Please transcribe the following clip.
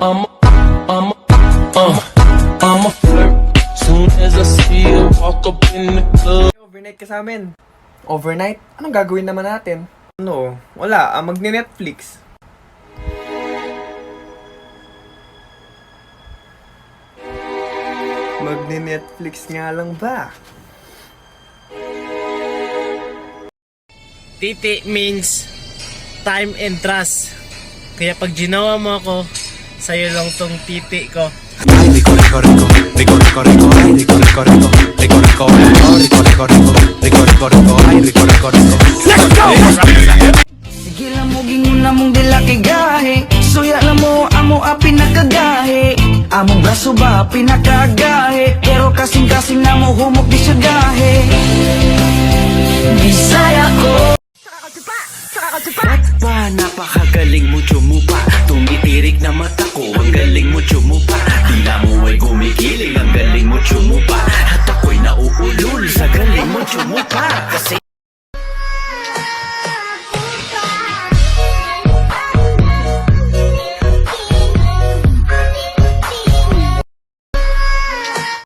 I'm a flirt. Soon as I see her walk up in the club. Overnight ka sa amin. Overnight? Anong gagawin naman natin? Ano? Wala. Magne-Netflix. Magne-Netflix nga lang ba? Titi means time and trust. Kaya pag ginawa mo ako, sa'yo lang tong titi ko. Ay, rico, rico, rico, rico, rico, rico, ay, rico, rico, rico, rico, rico, rico, rico, rico, rico, rico, rico, ay, rico, rico, rico. Let's go! Sige lang mo, gingon na mong dila kay gahe. Suya na mo, amo a pinakagahe. Among braso ba, pinakagahe. Pero kasing-kasing na mo, humok di siya gahe. Bisaya ko. Ba't ba napakagaling mo dumupa?